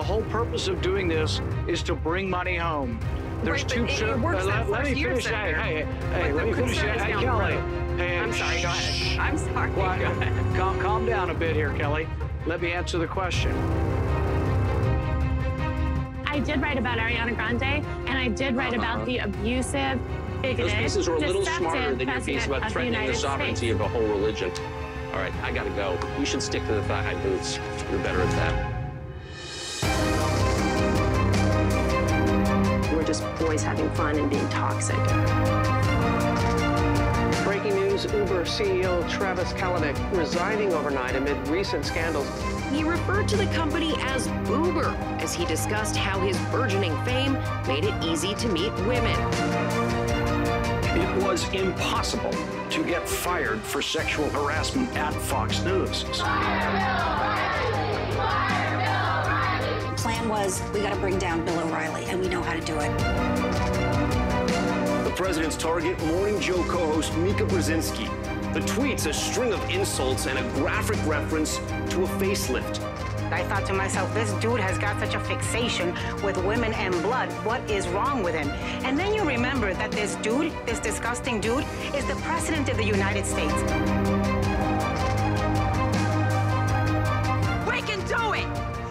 the whole purpose of doing this is to bring money home. There's two. Let me finish. Hey, let me finish. Hey, Kelly. Hey, I'm sorry. Go ahead. I'm sorry. Go ahead. Calm down a bit here, Kelly. Let me answer the question. I did write about Ariana Grande, and I did write about the abusive, bigoted, those pieces are a little smarter than your piece about threatening the sovereignty of a whole religion. All right, I gotta go. You should stick to the thigh-high boots. You're better at that. We're just boys having fun and being toxic. Breaking news, Uber CEO Travis Kalanick resigning overnight amid recent scandals. He referred to the company as Boober as he discussed how his burgeoning fame made it easy to meet women. It was impossible to get fired for sexual harassment at Fox News. The plan was, we got to bring down Bill O'Reilly, and we know how to do it. The president's target, Morning Joe co-host Mika Brzezinski. The tweets, a string of insults and a graphic reference to a facelift. I thought to myself, this dude has got such a fixation with women and blood. What is wrong with him? And then you remember that this dude, this disgusting dude, is the president of the United States. We can do it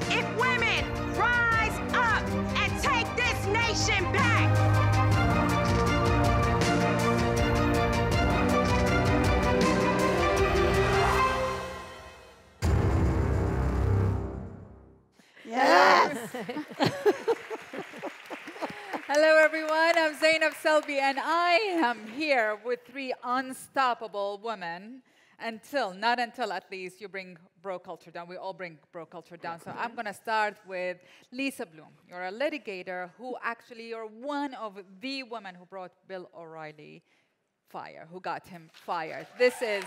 if women rise up and take this nation back. Yes! Hello, everyone. I'm Zainab Salbi, and I am here with three unstoppable women not until at least you bring bro culture down. We all bring bro culture down. So I'm going to start with Lisa Bloom. You're a litigator who actually, you're one of the women who brought Bill O'Reilly who got him fired. This is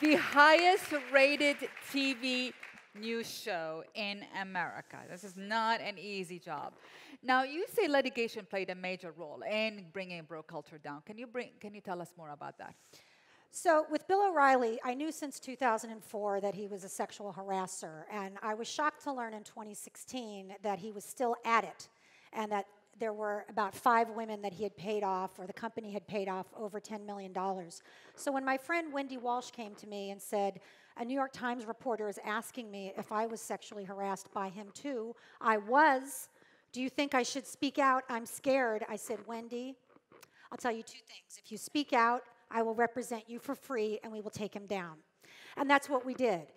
the highest rated TV news show in America. This is not an easy job. Now, you say litigation played a major role in bringing bro culture down. Can you tell us more about that? So with Bill O'Reilly, I knew since 2004 that he was a sexual harasser, and I was shocked to learn in 2016 that he was still at it, and that there were about 5 women that he had paid off, or the company had paid off over $10 million. So when my friend Wendy Walsh came to me and said, a New York Times reporter is asking me if I was sexually harassed by him too, I was. Do you think I should speak out? I'm scared. I said, Wendy, I'll tell you 2 things. If you speak out, I will represent you for free, and we will take him down. And that's what we did.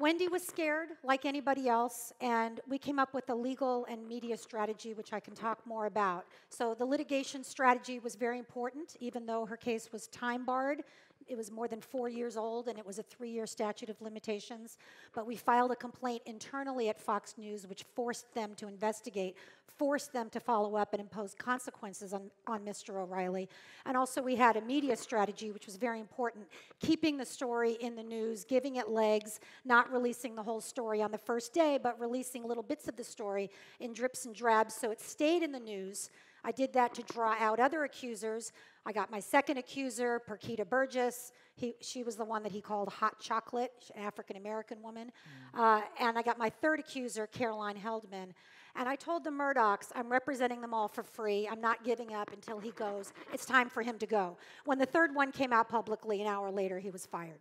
Wendy was scared, like anybody else, and we came up with a legal and media strategy, which I can talk more about. So the litigation strategy was very important, even though her case was time-barred. It was more than 4 years old, and it was a 3-year statute of limitations. But we filed a complaint internally at Fox News, which forced them to investigate, forced them to follow up and impose consequences on Mr. O'Reilly. And also we had a media strategy, which was very important, keeping the story in the news, giving it legs, not releasing the whole story on the first day, but releasing little bits of the story in drips and drabs so it stayed in the news. I did that to draw out other accusers. I got my second accuser, Perkita Burgess. She was the one that he called Hot Chocolate, an African-American woman. And I got my third accuser, Caroline Heldman. And I told the Murdochs, I'm representing them all for free. I'm not giving up until he goes. It's time for him to go. When the third one came out publicly, an hour later, he was fired.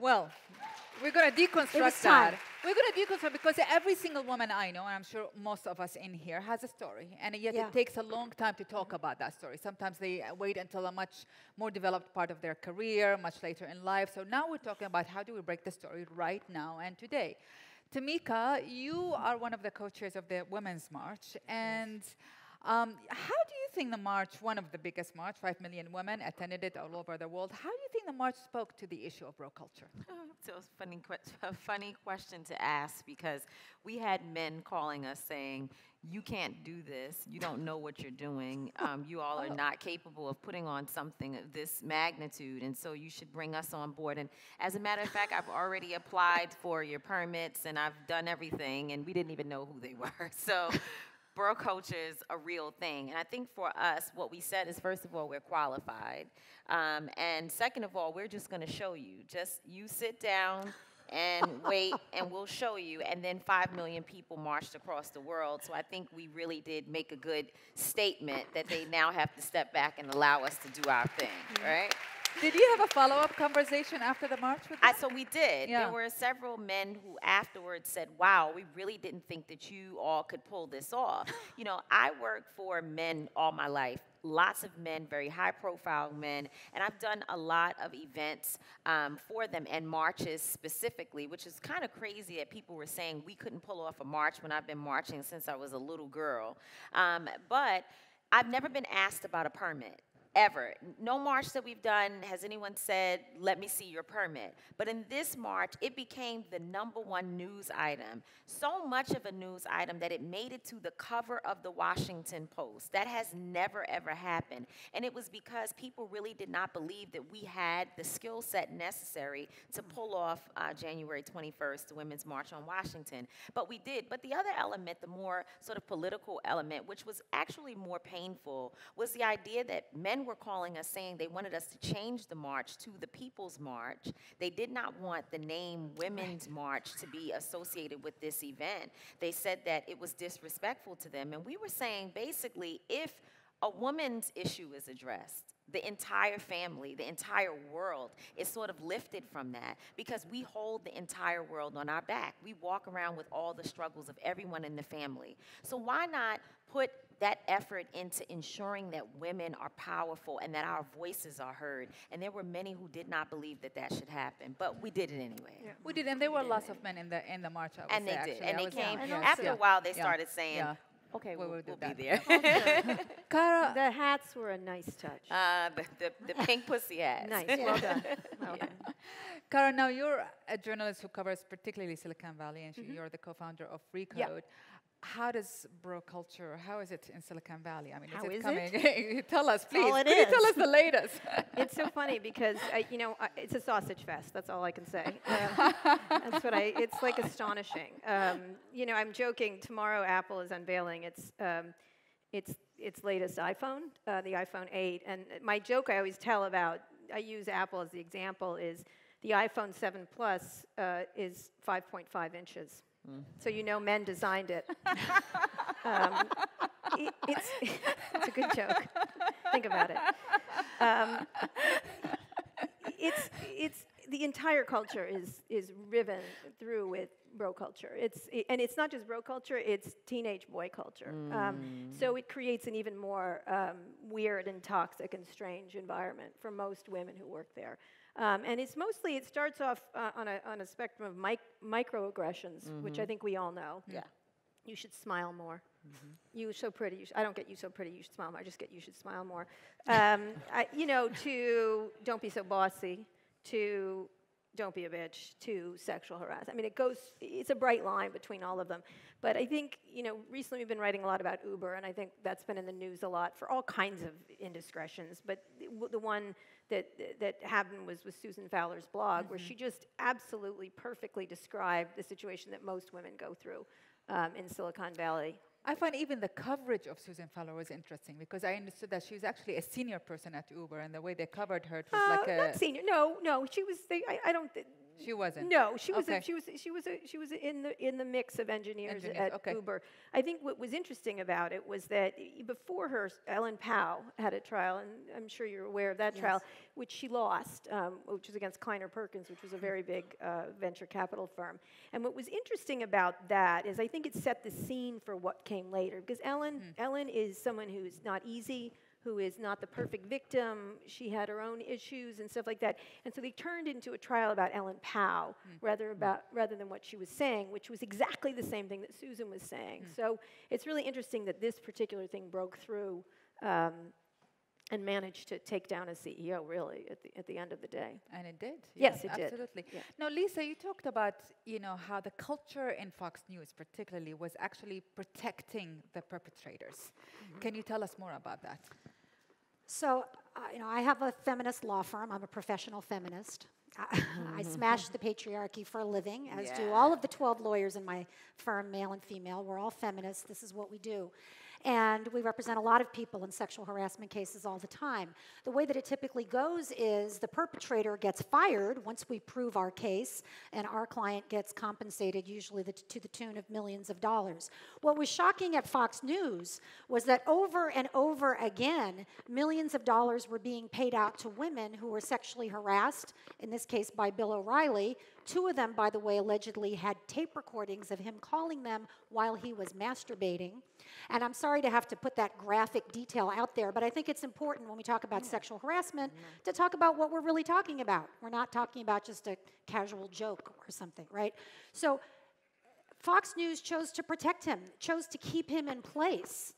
Well, we're going to deconstruct that. We're going to deconstruct because every single woman I know, and I'm sure most of us in here, has a story. And yet it takes a long time to talk about that story. Sometimes they wait until a much more developed part of their career, much later in life. So now we're talking about how do we break the story right now and today. Tamika, you are one of the co-chairs of the Women's March. And how do you think the march, one of the biggest march, 5 million women attended it all over the world, how do you think the march spoke to the issue of bro culture? So it's a funny question to ask because we had men calling us saying, you can't do this, you don't know what you're doing, you all are not capable of putting on something of this magnitude, and so you should bring us on board. And as a matter of fact, I've already applied for your permits and I've done everything, and we didn't even know who they were. So bro culture is a real thing. And I think for us, what we said is, first of all, we're qualified. And second of all, we're just going to show you. Just you sit down and wait, and we'll show you. And then 5 million people marched across the world. So I think we really did make a good statement that they now have to step back and allow us to do our thing, right? Did you have a follow-up conversation after the march with them? So we did. Yeah. There were several men who afterwards said, wow, we really didn't think that you all could pull this off. You know, I worked for men all my life. Lots of men, very high-profile men, and I've done a lot of events for them and marches specifically, which is kind of crazy that people were saying we couldn't pull off a march when I've been marching since I was a little girl. But I've never been asked about a permit. Ever. No march that we've done has anyone said, let me see your permit. But in this march, it became the #1 news item. So much of a news item that it made it to the cover of the Washington Post. That has never, ever happened. And it was because people really did not believe that we had the skill set necessary to pull off January 21st, the Women's March on Washington. But we did. But the other element, the more sort of political element, which was actually more painful, was the idea that men were calling us saying they wanted us to change the march to the People's March. They did not want the name Women's March to be associated with this event. They said that it was disrespectful to them. And we were saying basically if a woman's issue is addressed, the entire family, the entire world is sort of lifted from that because we hold the entire world on our back. We walk around with all the struggles of everyone in the family. So why not put that effort into ensuring that women are powerful and that our voices are heard? And there were many who did not believe that that should happen, but we did it anyway. Yeah. We did, and there were lots of men in the march. I would and say, they actually. did, and they came. Yeah. After a while, they started saying, okay, we'll be there. Cara, the hats were a nice touch. The pink pussy hats. Nice, well done. Well done. Cara, now you're a journalist who covers particularly Silicon Valley, and you're the co-founder of Recode. Yep. How does bro culture, how is it in Silicon Valley? I mean, How is it is coming? it? Tell us, please. All it Could you is. tell us the latest? It's so funny because, it's a sausage fest. That's all I can say. That's what it's like astonishing. I'm joking. Tomorrow Apple is unveiling its latest iPhone, the iPhone 8. And my joke I always tell about, I use Apple as the example, is the iPhone 7 Plus is 5.5 inches. So men designed it. It's a good joke. Think about it. It's the entire culture is riven through with bro culture. And it's not just bro culture; it's teenage boy culture. So it creates an even more weird and toxic and strange environment for most women who work there. And it starts off on a spectrum of microaggressions, which I think we all know. Yeah. You should smile more. You're so pretty. I don't get you so pretty. You should smile more. I just get you should smile more. To don't be so bossy. To don't be a bitch. To sexual harassment. I mean, it's a bright line between all of them. But I think, recently we've been writing a lot about Uber, and I think that's been in the news a lot for all kinds of indiscretions. But the one that happened was with Susan Fowler's blog, where she just absolutely perfectly described the situation that most women go through in Silicon Valley. I find even the coverage of Susan Fowler was interesting because I understood that she was actually a senior person at Uber, and the way they covered her, it was like a not senior. No, she was. I don't. She wasn't. No, she was. Okay. She was in the mix of engineers at Uber. I think what was interesting about it was that before her, Ellen Powell had a trial, and I'm sure you're aware of that trial, which she lost, which was against Kleiner Perkins, which was a very big venture capital firm. And what was interesting about that is I think it set the scene for what came later, because Ellen is someone who is not easy, who is not the perfect victim. She had her own issues and stuff like that. And so they turned into a trial about Ellen Powell rather than what she was saying, which was exactly the same thing that Susan was saying. So it's really interesting that this particular thing broke through and managed to take down a CEO, really, at the end of the day. And it did. Yes, it did. Absolutely. Yeah. Now, Lisa, you talked about, how the culture in Fox News particularly was actually protecting the perpetrators. Can you tell us more about that? So, I have a feminist law firm. I'm a professional feminist. I smash the patriarchy for a living, as do all of the 12 lawyers in my firm, male and female. We're all feminists. This is what we do. And we represent a lot of people in sexual harassment cases all the time. The way that it typically goes is the perpetrator gets fired once we prove our case, and our client gets compensated, usually to the tune of millions of dollars. What was shocking at Fox News was that over and over again, millions of dollars were being paid out to women who were sexually harassed, in this case by Bill O'Reilly. Two of them, by the way, allegedly had tape recordings of him calling them while he was masturbating. And I'm sorry to have to put that graphic detail out there, but I think it's important when we talk about sexual harassment to talk about what we're really talking about. We're not talking about just a casual joke or something, right? So Fox News chose to protect him, chose to keep him in place.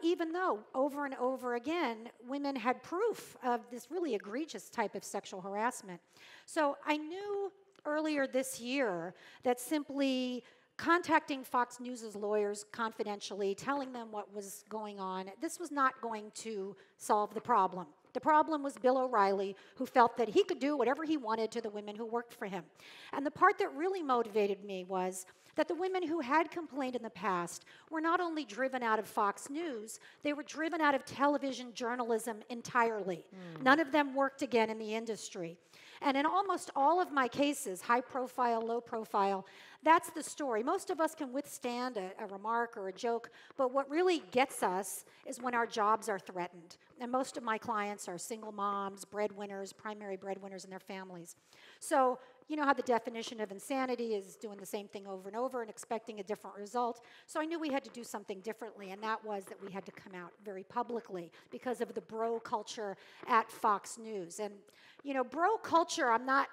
Even though over and over again, women had proof of this really egregious type of sexual harassment. So I knew earlier this year that simply contacting Fox News' lawyers confidentially, telling them what was going on, this was not going to solve the problem. The problem was Bill O'Reilly, who felt that he could do whatever he wanted to the women who worked for him. And the part that really motivated me was that the women who had complained in the past were not only driven out of Fox News, they were driven out of television journalism entirely. None of them worked again in the industry. And in almost all of my cases, high profile, low profile, that's the story. Most of us can withstand a remark or a joke, but what really gets us is when our jobs are threatened. And most of my clients are single moms, breadwinners, primary breadwinners and their families. So you know how the definition of insanity is doing the same thing over and over and expecting a different result. So I knew we had to do something differently, and that was that we had to come out very publicly because of the bro culture at Fox News. And, you know, bro culture, I'm not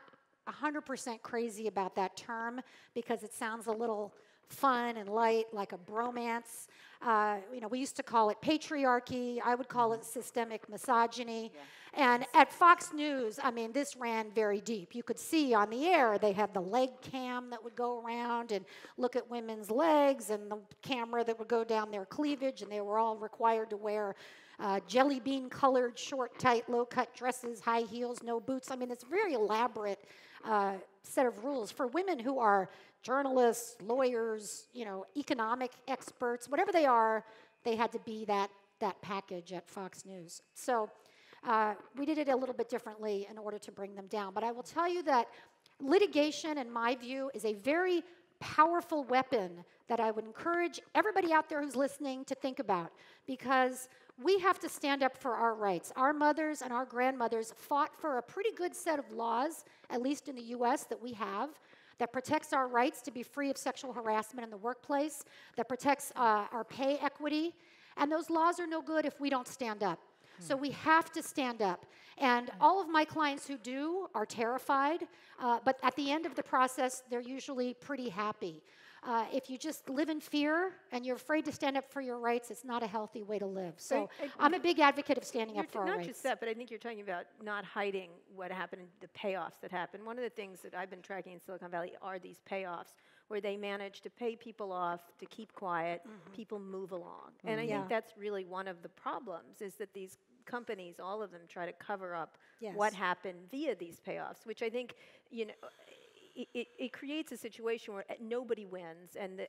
100% crazy about that term because it sounds a little fun and light, like a bromance. You know, we used to call it patriarchy. I would call it systemic misogyny. Yeah. And at Fox News, I mean, this ran very deep. You could see on the air, they had the leg cam that would go around and look at women's legs and the camera that would go down their cleavage, and they were all required to wear jelly bean colored, short, tight, low cut dresses, high heels, no boots. I mean, it's a very elaborate set of rules for women who are journalists, lawyers, you know, economic experts, whatever they are, they had to be that package at Fox News. So we did it a little bit differently in order to bring them down. But I will tell you that litigation, in my view, is a very powerful weapon that I would encourage everybody out there who's listening to think about, because we have to stand up for our rights. Our mothers and our grandmothers fought for a pretty good set of laws, at least in the US, that we have, that protects our rights to be free of sexual harassment in the workplace, that protects our pay equity. And those laws are no good if we don't stand up. So we have to stand up. And all of my clients who do are terrified, but at the end of the process, they're usually pretty happy. If you just live in fear and you're afraid to stand up for your rights, it's not a healthy way to live. So I'm a big advocate of standing up for our rights. Not just that, but I think you're talking about not hiding what happened, the payoffs that happened. One of the things that I've been tracking in Silicon Valley are these payoffs where they manage to pay people off to keep quiet, people move along. And I think that's really one of the problems, is that these companies, all of them, try to cover up what happened via these payoffs, which I think, you know, it creates a situation where nobody wins, and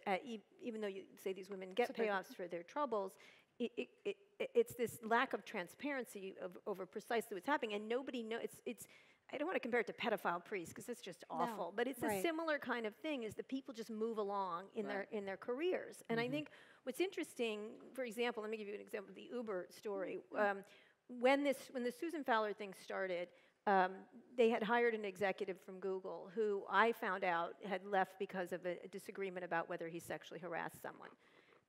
even though you say these women get payoffs for their troubles, it's this lack of transparency over precisely what's happening, and nobody knows. It's I don't want to compare it to pedophile priests because it's just awful, but it's a similar kind of thing. Is that people just move along in their careers, and I think what's interesting, for example, let me give you an example of the Uber story. When the Susan Fowler thing started, they had hired an executive from Google who I found out had left because of a disagreement about whether he sexually harassed someone.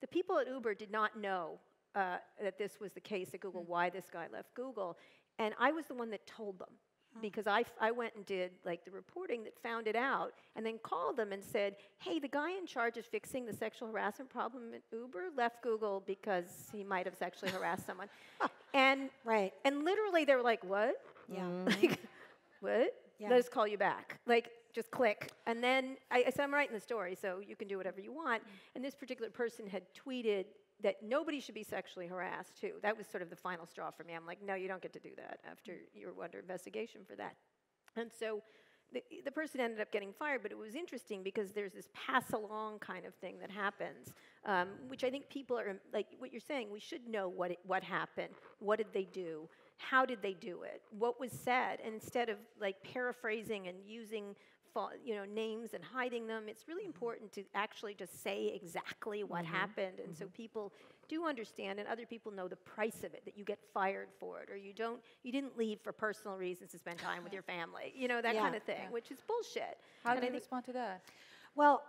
The people at Uber did not know that this was the case at Google, why this guy left Google, and I was the one that told them. Because I went and did like the reporting that found it out, and then called them and said, hey, the guy in charge of fixing the sexual harassment problem at Uber left Google because he might have sexually harassed someone. And literally they were like, what? Yeah. Like, what? Yeah. Let us call you back. Like, just click. And then I said, I'm writing the story, so you can do whatever you want. And this particular person had tweeted that nobody should be sexually harassed, too. That was sort of the final straw for me. I'm like, no, you don't get to do that after you're under investigation for that. And so the person ended up getting fired, but it was interesting because there's this pass-along kind of thing that happens, which I think people are, like what you're saying, we should know what happened, what did they do, how did they do it, what was said, and instead of like paraphrasing and using names and hiding them, it's really important to actually just say exactly what happened, and so people do understand, and other people know the price of it, that you get fired for it, or you didn't leave for personal reasons to spend time with your family, that kind of thing, which is bullshit. How do you respond to that? Well,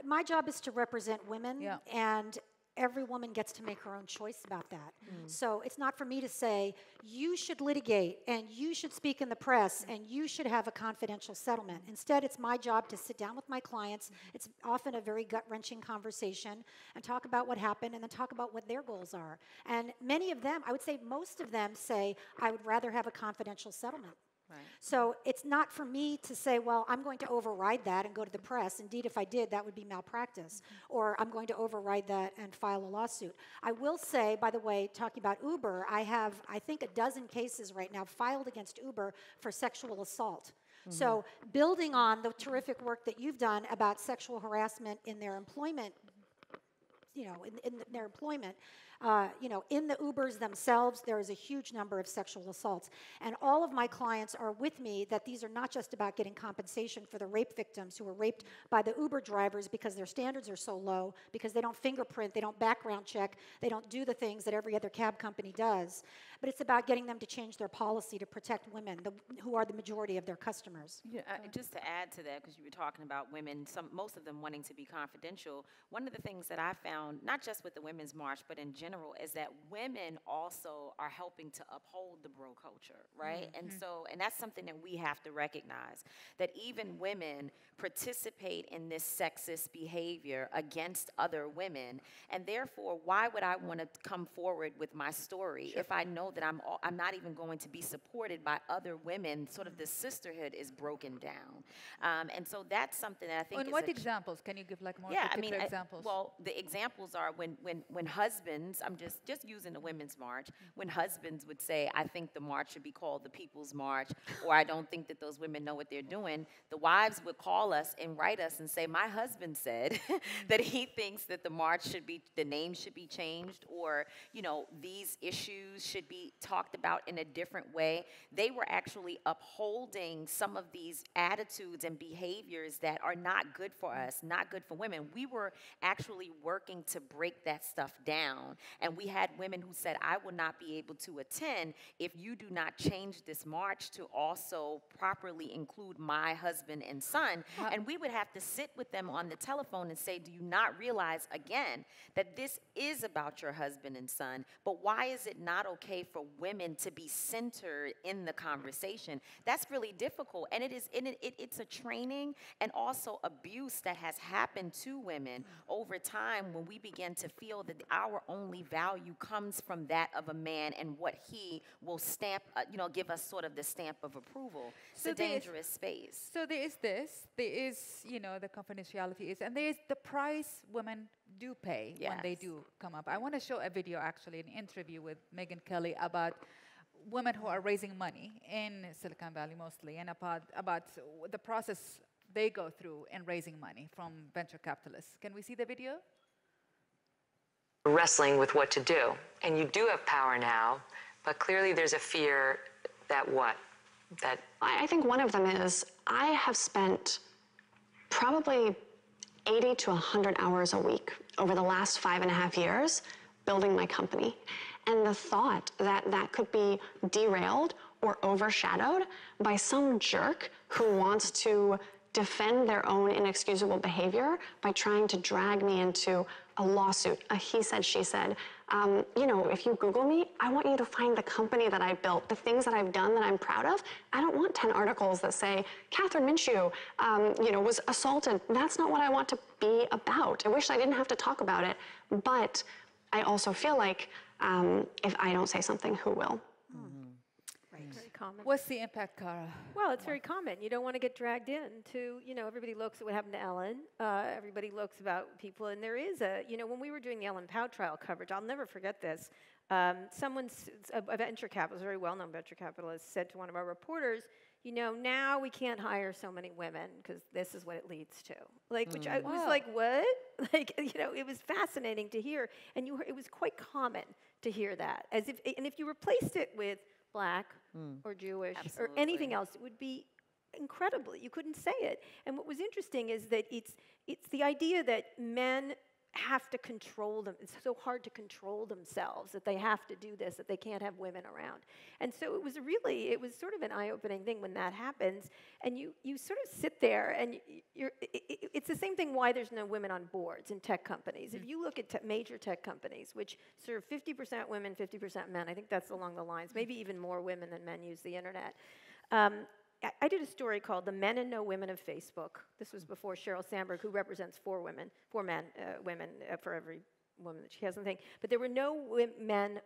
my job is to represent women, and every woman gets to make her own choice about that. So it's not for me to say, you should litigate, and you should speak in the press, and you should have a confidential settlement. Instead, it's my job to sit down with my clients. It's often a very gut-wrenching conversation, and talk about what happened, and then talk about what their goals are. And many of them, I would say most of them say, I would rather have a confidential settlement. Right. So it's not for me to say, well, I'm going to override that and go to the press. Indeed, if I did, that would be malpractice. Or I'm going to override that and file a lawsuit. I will say, by the way, talking about Uber, I have, I think, a dozen cases right now filed against Uber for sexual assault. So building on the terrific work that you've done about sexual harassment in their employment, in their employment, in the Ubers themselves, there is a huge number of sexual assaults. And all of my clients are with me that these are not just about getting compensation for the rape victims who were raped by the Uber drivers because their standards are so low, because they don't fingerprint, they don't background check, they don't do the things that every other cab company does. But it's about getting them to change their policy to protect women, who are the majority of their customers. Yeah, just to add to that, because you were talking about women, most of them wanting to be confidential, one of the things that I found, not just with the Women's March, but in general, is that women also are helping to uphold the bro culture, right? And that's something that we have to recognize, that even women participate in this sexist behavior against other women, and therefore, why would I want to come forward with my story if I know that I'm not even going to be supported by other women? Sort of the sisterhood is broken down, and so that's something that I think. And what examples can you give? Like more particular examples? Well, the examples are when husbands. I'm just using the Women's March. When husbands would say, "I think the march should be called the People's March," or "I don't think that those women know what they're doing," the wives would call us and write us and say, "My husband said that he thinks that the name should be changed, or these issues should be talked about in a different way." They were actually upholding some of these attitudes and behaviors that are not good for us, not good for women. We were actually working to break that stuff down. And we had women who said, "I will not be able to attend if you do not change this march to also properly include my husband and son." And we would have to sit with them on the telephone and say, "Do you not realize, again, that this is about your husband and son, but why is it not okay for women to be centered in the conversation?" That's really difficult. And it's a training and also abuse that has happened to women over time, when we begin to feel that our only value comes from that of a man and what he will stamp, give us sort of the stamp of approval. It's a dangerous space. So there is the confidentiality is, and there is the price women do pay when they do come up. I want to show a video, actually, an interview with Megyn Kelly about women who are raising money in Silicon Valley mostly, and about the process they go through in raising money from venture capitalists. Can we see the video? Wrestling with what to do. And you do have power now, but clearly there's a fear that I think one of them is I have spent probably 80 to 100 hours a week over the last 5.5 years building my company. And the thought that that could be derailed or overshadowed by some jerk who wants to defend their own inexcusable behavior by trying to drag me into a lawsuit, a he said, she said. If you Google me, I want you to find the company that I built, the things that I've done that I'm proud of. I don't want 10 articles that say, Catherine Minshew, was assaulted. That's not what I want to be about. I wish I didn't have to talk about it. But I also feel like if I don't say something, who will? Very common. What's the impact, Cara? Well, it's very common. You don't want to get dragged into, everybody looks at what happened to Ellen. Everybody looks about people. And there is when we were doing the Ellen Pao trial coverage, I'll never forget this. A venture capitalist, a very well-known venture capitalist, said to one of our reporters, you know, now we can't hire so many women because this is what it leads to. Like, which I was like, what? Like, you know, it was fascinating to hear, and it was quite common to hear that. And if you replaced it with Black or Jewish or anything else, it would be incredibly, you couldn't say it. And what was interesting is that it's the idea that men have to control them. It's so hard to control themselves that they have to do this, that they can't have women around. And so it was sort of an eye-opening thing when that happens. And you sort of sit there and it's the same thing why there's no women on boards in tech companies. If you look at major tech companies, which serve 50% women, 50% men, I think that's along the lines, maybe even more women than men use the internet. I did a story called "The Men and No Women of Facebook." This was before Sheryl Sandberg, who represents four women for every woman that she has, I think. But there were no women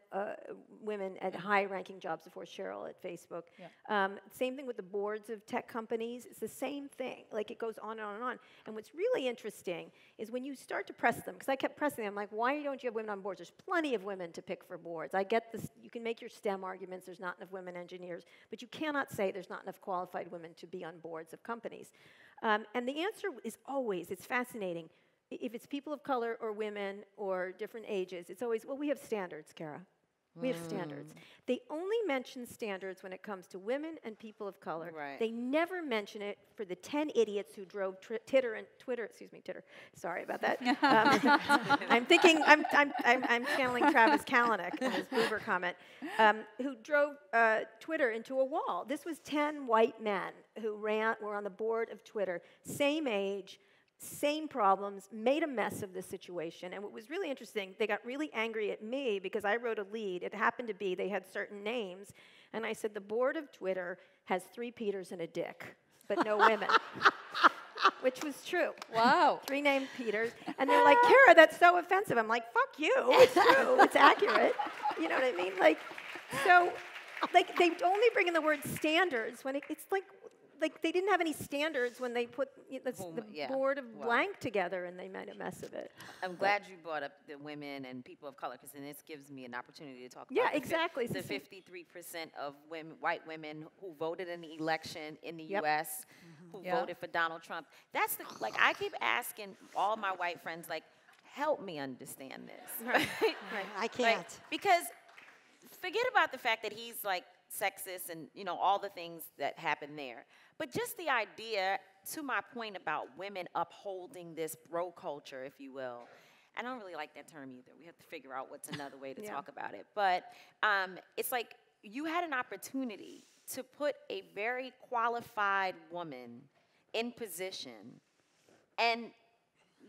at high-ranking jobs before Sheryl at Facebook. Yeah. Same thing with the boards of tech companies. It's the same thing. Like, it goes on and on and on. And what's really interesting is when you start to press them, because I kept pressing them, like, why don't you have women on boards? There's plenty of women to pick for boards. I get this. You can make your STEM arguments. There's not enough women engineers. But you cannot say there's not enough qualified women to be on boards of companies. And the answer is always, it's fascinating, if it's people of color or women or different ages, it's always, well, we have standards, Kara. We have standards. They only mention standards when it comes to women and people of color. Right. They never mention it for the 10 idiots who drove Titter. Sorry about that. I'm channeling Travis Kalanick in his Boober comment, who drove Twitter into a wall. This was 10 white men who were on the board of Twitter, same age, same problems, made a mess of the situation. And what was really interesting, they got really angry at me because I wrote a lead. It happened to be they had certain names. And I said, the board of Twitter has 3 Peters and a Dick, but no women. Which was true. Wow. 3 named Peters. And they're like, Kara, that's so offensive. I'm like, fuck you. It's true. It's accurate. You know what I mean? Like, so, like, they only bring in the word standards when it's like they didn't have any standards when they put the board of blank together and they made a mess of it. I'm glad you brought up the women and people of color, because then this gives me an opportunity to talk about the 53% of white women who voted in the election in the U.S., who voted for Donald Trump. That's like, I keep asking all my white friends, like, help me understand this. Right. I can't. Right? Because forget about the fact that he's like sexist and, you know, all the things that happen there. But just the idea, to my point about women upholding this bro culture, if you will, I don't really like that term either. We have to figure out what's another way to talk about it. But it's like you had an opportunity to put a very qualified woman in position, and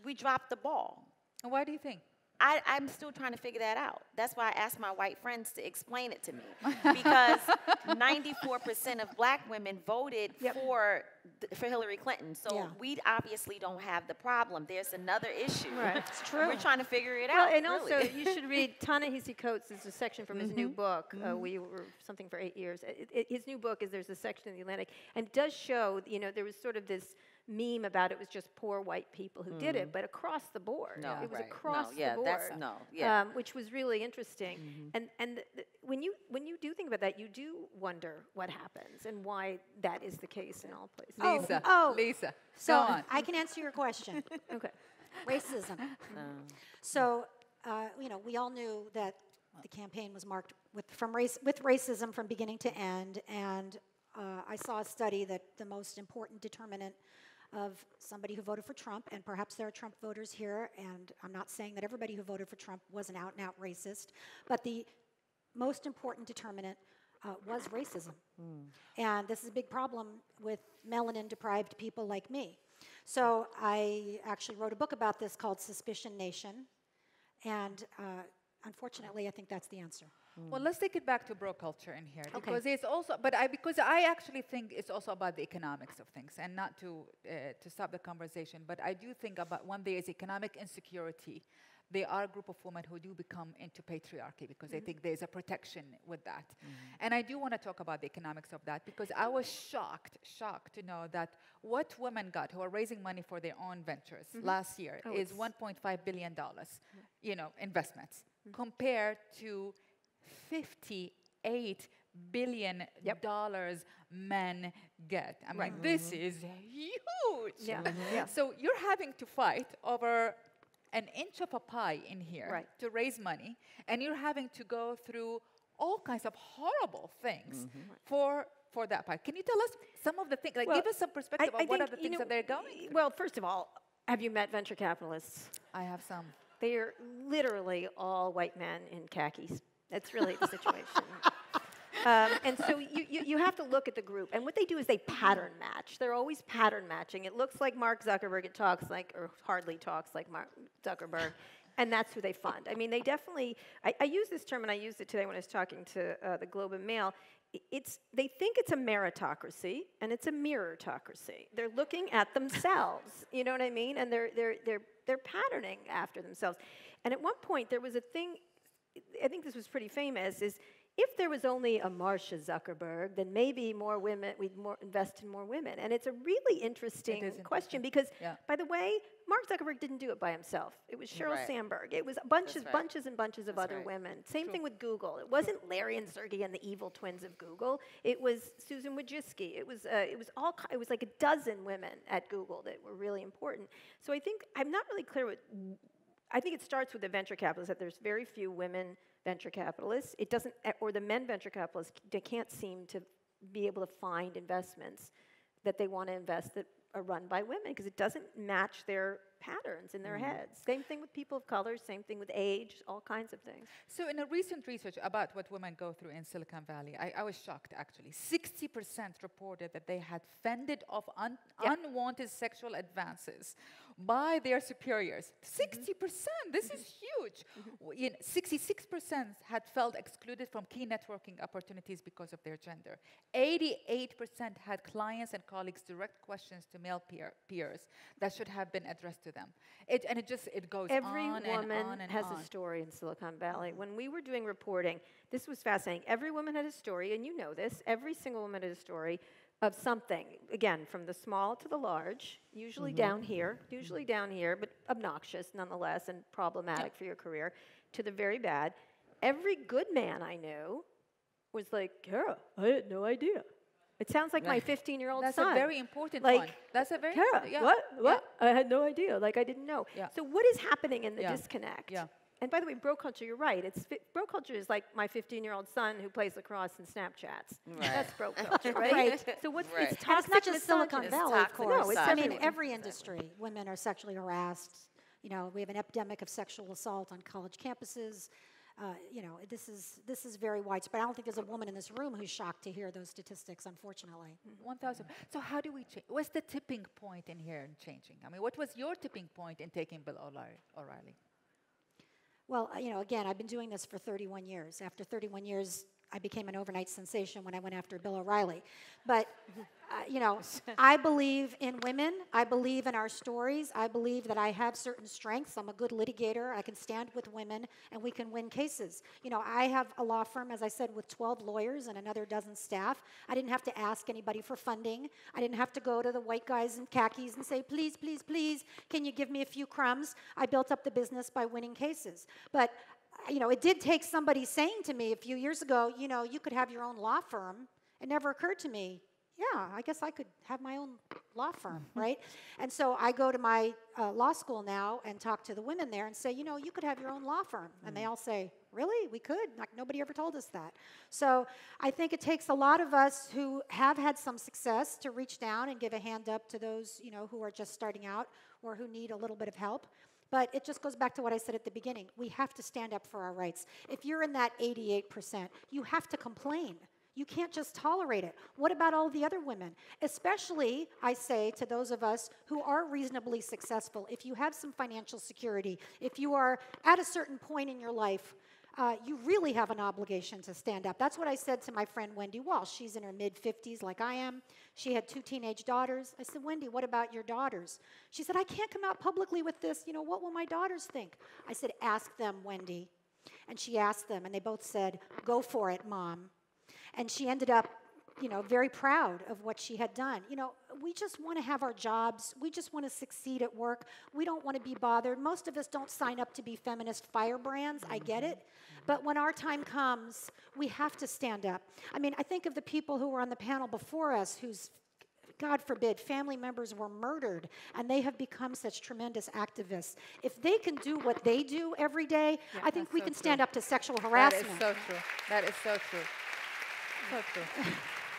we dropped the ball. And why do you think? I'm still trying to figure that out. That's why I asked my white friends to explain it to me. Because 94% of black women voted for Hillary Clinton. So we obviously don't have the problem. There's another issue. Right. It's true. We're trying to figure it out. And also, you should read Ta-Nehisi Coates' is a section from his new book. We were something for 8 years. His new book there's a section in the Atlantic. And it does show, you know, there was sort of this meme about it was just poor white people who did it, but across the board. No, it was across the board, which was really interesting. And when you do think about that, you do wonder what happens and why that is the case in all places. Lisa. So I can answer your question. Okay. Racism. So, you know, we all knew that the campaign was marked with racism from beginning to end, and I saw a study that the most important determinant of somebody who voted for Trump, and perhaps there are Trump voters here, and I'm not saying that everybody who voted for Trump was an out-and-out racist, but the most important determinant was racism. And this is a big problem with melanin-deprived people like me. So I actually wrote a book about this called Suspicion Nation, and unfortunately, I think that's the answer. Well, let's take it back to bro culture in here, because it's also. Because I actually think it's also about the economics of things, and not to stop the conversation. But I do think about when there is economic insecurity, there are a group of women who do become into patriarchy because they think there's a protection with that. And I do want to talk about the economics of that, because I was shocked to know that what women got who are raising money for their own ventures last year is $1.5 billion, you know, investments, compared to $58 billion men get. I mean, this is huge. So you're having to fight over an inch of a pie in here to raise money, and you're having to go through all kinds of horrible things for that pie. Can you tell us some of the things, like give us some perspective of what are the things that they're going through? Well, first of all, have you met venture capitalists? I have some. They are literally all white men in khakis. That's really the situation. And so you have to look at the group. And what they do is they pattern match. They're always pattern matching. It looks like Mark Zuckerberg. It talks like, or hardly talks like Mark Zuckerberg. And that's who they fund. I mean, they definitely, I use this term, and I used it today when I was talking to the Globe and Mail. They think it's a meritocracy, and it's a mirrortocracy. They're looking at themselves, you know what I mean? And they're patterning after themselves. And at one point, there was a thing, I think this was pretty famous, is if there was only a Marcia Zuckerberg, then maybe more women, we'd invest in more women. And it's a really interesting question because, by the way, Mark Zuckerberg didn't do it by himself. It was Sheryl Sandberg. It was bunches and bunches of other women. Same thing with Google. It wasn't Larry and Sergey and the evil twins of Google. It was Susan Wojcicki. It was like a dozen women at Google that were really important. So I think I'm not really clear what. I think it starts with the venture capitalists, that there's very few women venture capitalists. It doesn't, or the men venture capitalists, they can't seem to be able to find investments that they want to invest that are run by women because it doesn't match their patterns in their heads. Same thing with people of color, same thing with age, all kinds of things. So in a recent research about what women go through in Silicon Valley, I was shocked actually. 60% reported that they had fended off unwanted sexual advances by their superiors. 60%, this is huge. 66% had felt excluded from key networking opportunities because of their gender. 88% had clients and colleagues direct questions to male peers that should have been addressed to them. It goes Every on woman and on and has on. a story in Silicon Valley. When we were doing reporting, this was fascinating. Every woman had a story, and you know this. Every single woman had a story of something, again, from the small to the large, usually down here, but obnoxious nonetheless and problematic for your career, to the very bad. Every good man I knew was like, Kara, I had no idea. It sounds like my 15-year-old son. That's a very important like, one. That's a very Kara, what? I had no idea. Like, I didn't know. So what is happening in the disconnect? And by the way, bro culture, you're right. Bro culture is like my 15-year-old son who plays lacrosse and Snapchats. That's bro culture, right? So what's it's toxic? And it's not just Silicon Valley, of course. No, it's I mean, every industry, women are sexually harassed. You know, we have an epidemic of sexual assault on college campuses. You know, this is very widespread. I don't think there's a woman in this room who's shocked to hear those statistics, unfortunately. 1,000. So how do we change? What's the tipping point in here in changing? I mean, what was your tipping point in taking Bill O'Reilly? Well, you know, again, I've been doing this for 31 years. After 31 years, I became an overnight sensation when I went after Bill O'Reilly. But, you know, I believe in women. I believe in our stories. I believe that I have certain strengths. I'm a good litigator. I can stand with women, and we can win cases. You know, I have a law firm, as I said, with 12 lawyers and another dozen staff. I didn't have to ask anybody for funding. I didn't have to go to the white guys in khakis and say, please, please, please, can you give me a few crumbs? I built up the business by winning cases. But you know, it did take somebody saying to me a few years ago, you know, you could have your own law firm. It never occurred to me, yeah, I guess I could have my own law firm, right? And so I go to my law school now and talk to the women there and say, you know, you could have your own law firm. And they all say, really? We could? Like, nobody ever told us that. So I think it takes a lot of us who have had some success to reach down and give a hand up to those, you know, who are just starting out or who need a little bit of help. But it just goes back to what I said at the beginning. We have to stand up for our rights. If you're in that 88%, you have to complain. You can't just tolerate it. What about all the other women? Especially, I say, to those of us who are reasonably successful, if you have some financial security, if you are at a certain point in your life, you really have an obligation to stand up. That's what I said to my friend Wendy Walsh. She's in her mid-50s like I am. She had 2 teenage daughters. I said, Wendy, what about your daughters? She said, I can't come out publicly with this. You know, what will my daughters think? I said, ask them, Wendy. And she asked them, and they both said, go for it, Mom. And she ended up you know, very proud of what she had done. You know, we just want to have our jobs. We just want to succeed at work. We don't want to be bothered. Most of us don't sign up to be feminist firebrands. I get it. But when our time comes, we have to stand up. I mean, I think of the people who were on the panel before us whose, God forbid, family members were murdered, and they have become such tremendous activists. If they can do what they do every day, I think we can stand up to sexual harassment. That is so true. That is so true. So true.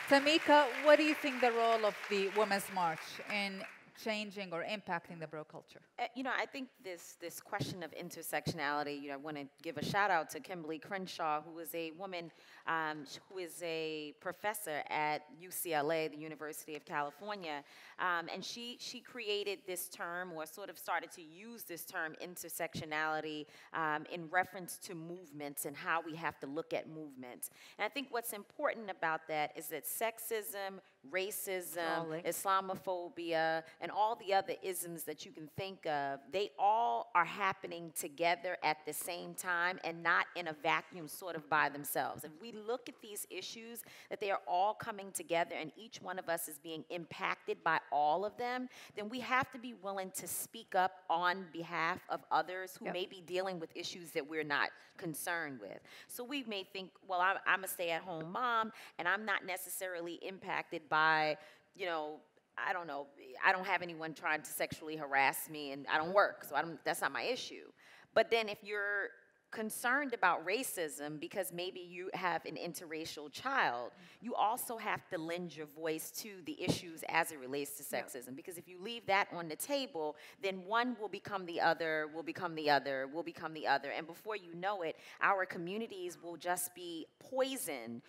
Tamika, what do you think the role of the Women's March in changing or impacting the bro culture? You know, I think this question of intersectionality, you know, I want to give a shout out to Kimberly Crenshaw, who is a woman who is a professor at UCLA, the University of California, and she created this term, or sort of started to use this term, intersectionality, in reference to movements and how we have to look at movements. And I think what's important about that is that sexism, racism, Islamophobia, and all the other isms that you can think of, they all are happening together at the same time and not in a vacuum sort of by themselves. If we look at these issues, that they are all coming together and each one of us is being impacted by all of them, then we have to be willing to speak up on behalf of others who may be dealing with issues that we're not concerned with. So we may think, well, I'm a stay-at-home mom and I'm not necessarily impacted by, you know, I don't know, I don't have anyone trying to sexually harass me and I don't work, so that's not my issue. But then if you're concerned about racism because maybe you have an interracial child, you also have to lend your voice to the issues as it relates to sexism. Because if you leave that on the table, then one will become the other, will become the other, will become the other. And before you know it, our communities will just be poisoned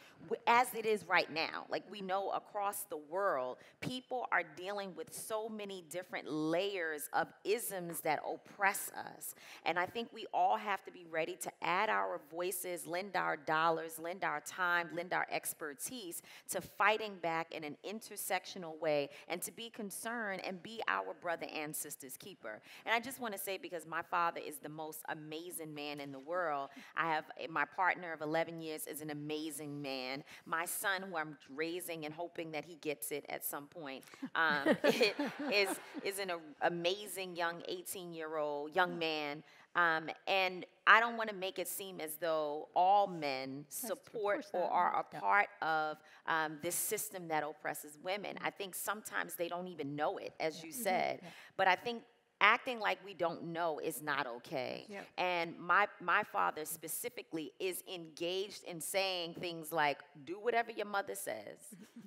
as it is right now. Like we know across the world, people are dealing with so many different layers of isms that oppress us. And I think we all have to be ready to add our voices, lend our dollars, lend our time, lend our expertise to fighting back in an intersectional way and to be concerned and be our brother and sister's keeper. And I just want to say, because my father is the most amazing man in the world, I have my partner of 11 years is an amazing man. My son, who I'm raising and hoping that he gets it at some point, is an amazing young 18-year-old young man. And I don't want to make it seem as though all men support or are a part of this system that oppresses women. I think sometimes they don't even know it, as you said. But I think acting like we don't know is not okay. And my father specifically is engaged in saying things like, do whatever your mother says.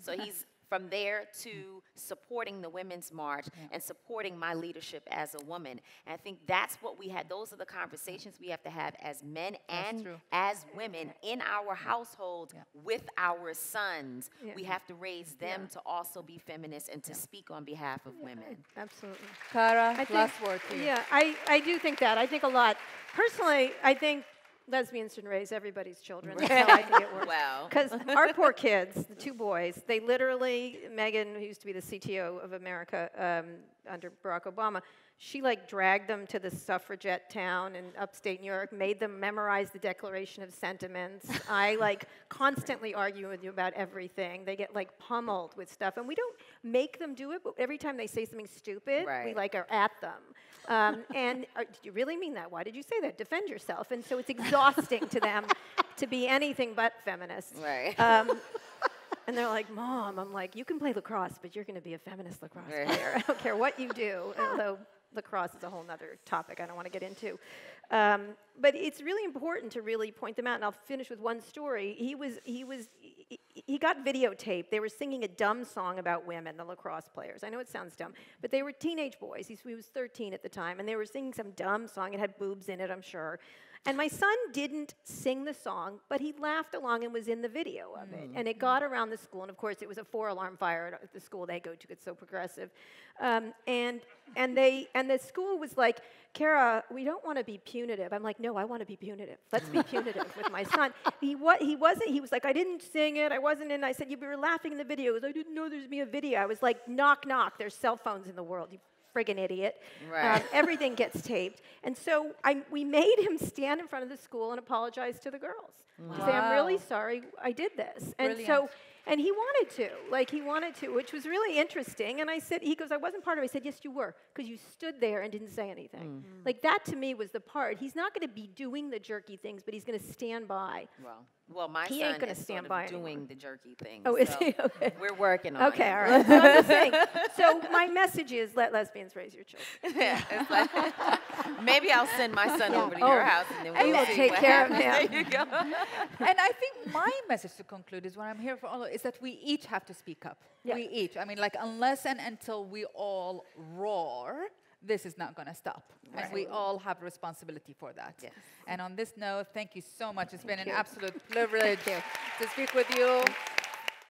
So he's from there to supporting the Women's March and supporting my leadership as a woman. And I think that's what we had. Those are the conversations we have to have as men and as women in our households with our sons. We have to raise them to also be feminists and to speak on behalf of women. Absolutely. Cara, last word to you. Yeah, I do think that. I think a lot. Personally, I think lesbians should raise everybody's children. That's how I think it works. Because our poor kids, the two boys, they literally, Megan, who used to be the CTO of America under Barack Obama, she like dragged them to the suffragette town in upstate New York, made them memorize the Declaration of Sentiments. I like constantly argue with you about everything. They get like pummeled with stuff, and we don't make them do it, but every time they say something stupid, we like are at them. Did you really mean that? Why did you say that? Defend yourself. And so it's exhausting to them to be anything but feminist. And they're like, Mom, I'm like, you can play lacrosse, but you're going to be a feminist lacrosse player. I don't care what you do, although lacrosse is a whole other topic I don't want to get into. But it's really important to really point them out, and I'll finish with one story. He got videotaped. They were singing a dumb song about women, the lacrosse players. I know it sounds dumb, but they were teenage boys. He was 13 at the time, and they were singing some dumb song. It had boobs in it, I'm sure. And my son didn't sing the song, but he laughed along and was in the video of it. And it got around the school, and of course it was a 4-alarm fire at the school they go to. It's so progressive. And the school was like, Cara, we don't want to be punitive. I'm like, no, I want to be punitive. Let's be punitive with my son. He wasn't. He was like, I didn't sing it. I wasn't in. I said, you were laughing in the video. He goes, I didn't know there's be a video. I was like, knock, knock. There's cell phones in the world. You friggin' idiot. Everything gets taped. And so we made him stand in front of the school and apologize to the girls. Say, I'm really sorry I did this. And And he wanted to, which was really interesting. And I said, he goes, I wasn't part of it. I said, yes, you were, because you stood there and didn't say anything. Like, that to me was the part. He's not going to be doing the jerky things, but he's going to stand by. Well, my he son ain't gonna is stand sort by of doing anymore. the jerky thing. Oh, is so he? Okay. We're working on it. Okay, all right. So I'm just saying. So my message is, let lesbians raise your children. Yeah, it's like, maybe I'll send my son over to your house, and then we will take care of him. There you go. And I think my message to conclude is what I'm here for all is that we each have to speak up. Yeah. We each. I mean, like, unless and until we all roar, this is not going to stop. Right. And we all have responsibility for that. Yes. And on this note, thank you so much. It's been an absolute privilege to speak with you.